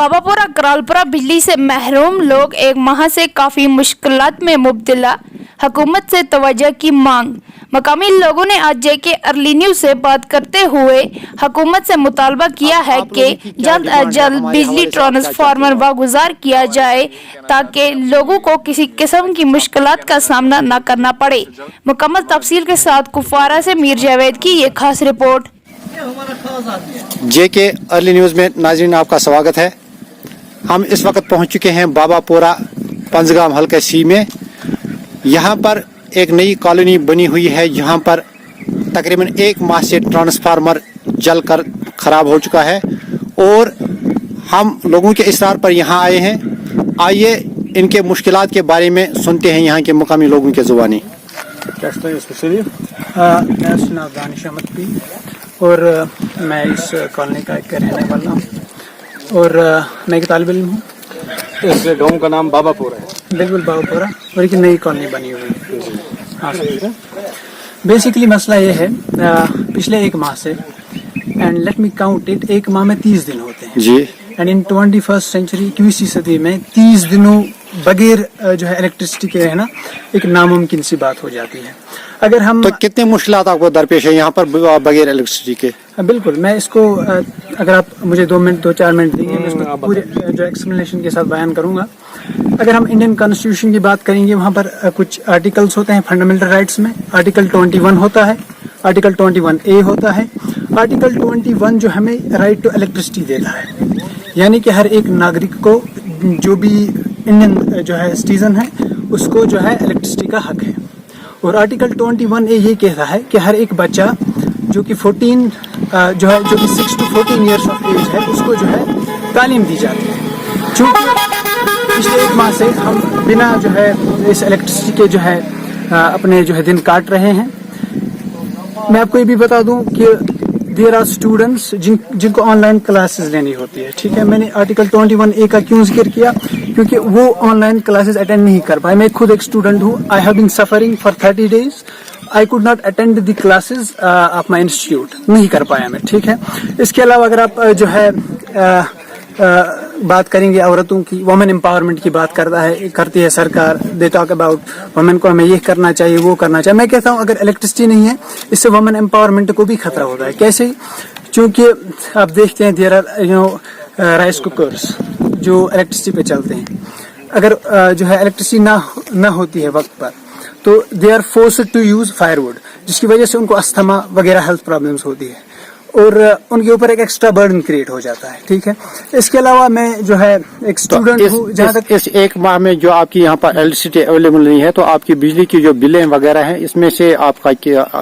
बाबापुरा करालपुरा बिजली से महरूम लोग एक माह से काफ़ी मुश्किलात में मुब्तला, हुकूमत से तवज्जो की मांग। मकामी लोगों ने आज जेके अर्ली न्यूज़ से बात करते हुए हुकूमत से मुतालबा किया है कि जल्द अज जल्द बिजली ट्रांसफार्मर वागुजार किया जाए ताकि लोगों को किसी किस्म की मुश्किलात का सामना न करना पड़े। मुकम्मल तफसील के साथ कुफवारा से मीर जावेद की ये खास रिपोर्ट। जेके अर्ली न्यूज़ में नाज़रीन आपका स्वागत है। हम इस वक्त पहुंच चुके हैं बाबापुरा पंजगाम हल्का सी में। यहाँ पर एक नई कॉलोनी बनी हुई है। यहाँ पर तकरीबन एक माह से ट्रांसफार्मर जलकर ख़राब हो चुका है और हम लोगों के इसरार पर यहाँ आए हैं। आइए इनके मुश्किलात के बारे में सुनते हैं यहाँ के मुकामी लोगों के ज़ुबानी। और मैं इस कॉलोनी का एक रहने वाला हूँ और मैं एक तालिब इल्म हूँ। इस गाँव का नाम बाबापुरा है। बिल्कुल बाबापुरा और एक नई कॉलोनी बनी हुई है। हाँ सर, बेसिकली मसला ये है पिछले एक माह से, and let me count it, एक माह में 30 दिन होते हैं जी। एंड इन 21st सेंचुरी 21वीं सदी में 30 दिनों बगैर जो है इलेक्ट्रिसिटी के रहना एक नामुमकिन सी बात हो जाती है। अगर हम तो कितने मुश्किलात आपको दरपेश है यहाँ पर बगैर इलेक्ट्रिसिटी के? बिल्कुल, मैं इसको अगर आप मुझे 2-4 मिनट देंगे मैं इसको पूरे जो एक्सप्लेनेशन के साथ बयान करूंगा। अगर हम इंडियन कॉन्स्टिट्यूशन की बात करेंगे, वहाँ पर कुछ आर्टिकल्स होते हैं फंडामेंटल राइट्स में। आर्टिकल 21 होता है, आर्टिकल 21A होता है। आर्टिकल 21 जो हमें राइट टू इलेक्ट्रिसिटी देता है, यानी कि हर एक नागरिक को, जो भी इंडियन जो है सिटीजन है, उसको जो है इलेक्ट्रिसिटी का हक है। और आर्टिकल 21A ये कहता है कि हर एक बच्चा जो कि 6 to 14 ईयर्स ऑफ एज है, उसको जो है तालीम दी जाती है। चूँकि पिछले एक माह से हम बिना जो है इस इलेक्ट्रिसिटी के जो है अपने जो है दिन काट रहे हैं। मैं आपको ये भी बता दूं कि देयर आर स्टूडेंट्स जिनको ऑनलाइन क्लासेस लेनी होती है। ठीक है, मैंने आर्टिकल 21A का क्यों जिक्र किया, क्योंकि वो ऑनलाइन क्लासेस अटेंड नहीं कर पाए। मैं खुद एक स्टूडेंट हूँ। I have been suffering for 30 days। I could not attend the classes of my institute, नहीं कर पाया मैं। ठीक है, इसके अलावा अगर आप जो है बात करेंगे औरतों की, वुमेन एम्पावरमेंट की बात करती है सरकार। दे टॉक अबाउट वुमेन को हमें ये करना चाहिए, वो करना चाहिए। मैं कहता हूँ अगर इलेक्ट्रिसिटी नहीं है, इससे वुमेन एम्पावरमेंट को भी खतरा होता है। कैसे? क्योंकि आप देखते हैं देयर आर राइस कुकर्स जो इलेक्ट्रिसिटी पे चलते हैं। अगर जो है इलेक्ट्रिसिटी ना होती है वक्त पर, तो they are forced to use firewood, जिसकी वजह से उनको अस्थमा वगैरह हेल्थ प्रॉब्लम्स होती है और उनके ऊपर एक एक्स्ट्रा बर्डन क्रिएट हो जाता है। ठीक है, इसके अलावा मैं जो है एक स्टूडेंट हूँ। जहाँ तक इस एक माह में जो आपकी यहाँ पर इलेक्ट्रिसिटी अवेलेबल नहीं है, तो आपकी बिजली की जो बिलें वगैरह हैं, इसमें से आपका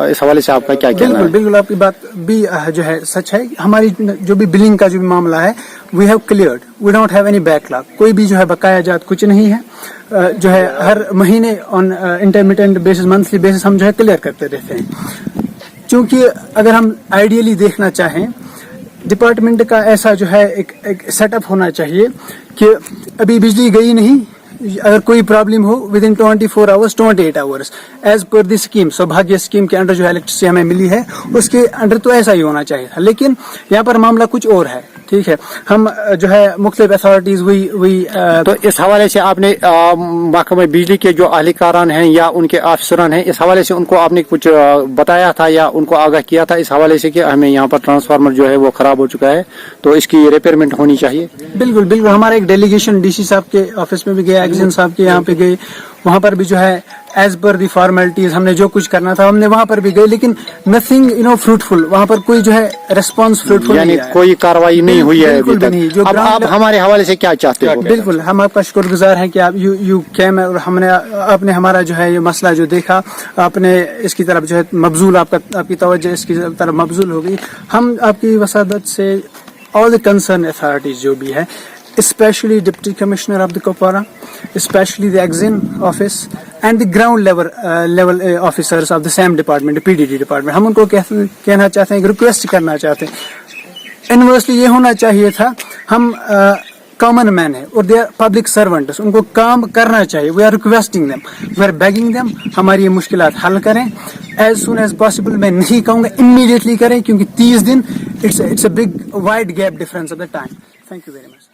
इस हवाले से आपका क्या कहना है? बिल्कुल आपकी बात भी जो है सच है। हमारी जो भी बिलिंग का जो भी मामला है, we have cleared, we don't have any backlog. कोई भी जो है बकाया जात कुछ नहीं है। जो है हर महीने on intermittent basis, monthly basis हम जो है क्लियर करते रहते हैं। क्योंकि अगर हम आइडियली देखना चाहें, डिपार्टमेंट का ऐसा जो है एक सेटअप होना चाहिए कि अभी बिजली गई नहीं, अगर कोई प्रॉब्लम हो within 24 hours 28 hours as per the scheme, Saubhagya scheme के अंडर जो इलेक्ट्रिसिटी हमें मिली है, उसके अंडर तो ऐसा ही होना चाहिए था। लेकिन यहाँ पर मामला कुछ और है। ठीक है, हम जो है मुख्तलिफ अथॉरिटीज तो इस हवाले से आपने महकमा बिजली के जो अहलकारान हैं या उनके अफसरान हैं, इस हवाले से उनको आपने कुछ बताया था या उनको आगाह किया था इस हवाले से कि हमें यहाँ पर ट्रांसफार्मर जो है वो खराब हो चुका है, तो इसकी रिपेयरमेंट होनी चाहिए? बिल्कुल, हमारा एक डेलीगेशन डीसी साहब के ऑफिस में भी गया, एक्शन साहब के यहाँ पे गए। वहाँ पर भी जो है एज पर दी फॉर्मेलिटीज हमने जो कुछ करना था हमने वहाँ पर भी गए, लेकिन नथिंग फ्रूटफुल। वहाँ पर कोई जो है रिस्पांस फ्रूटफुल यानी कोई कार्रवाई नहीं हुई है अभी तक। अब आप हमारे हवाले से क्या चाहते हो? बिल्कुल, हम आपका शुक्रगुजार हैं कि आप यू कैम और आपने हमारा जो है ये मसला जो देखा, आपने इसकी तरफ जो है मबजूल आपकी तवज्जो इसकी तरफ मबजूल हो गई। हम आपकी वसादत से ऑल द कंसर्न अथॉरिटीज जो भी है, especially Deputy Commissioner of the Kupwara, especially the Exim office and the ground level officers of the same department, PDD department, हम उनको कहना चाहते हैं, रिक्वेस्ट करना चाहते हैं। इनवर्सली ये होना चाहिए था, हम कॉमन मैन है और दे आर पब्लिक सर्वेंट्स, उनको काम करना चाहिए। We are requesting them, we are begging them, हमारी ये मुश्किलात हल करें एज सुन एज पॉसिबल। मैं नहीं कहूँगा इमीडिएटली करें, क्योंकि 30 दिन it's a big wide gap difference of the time. Thank you very much.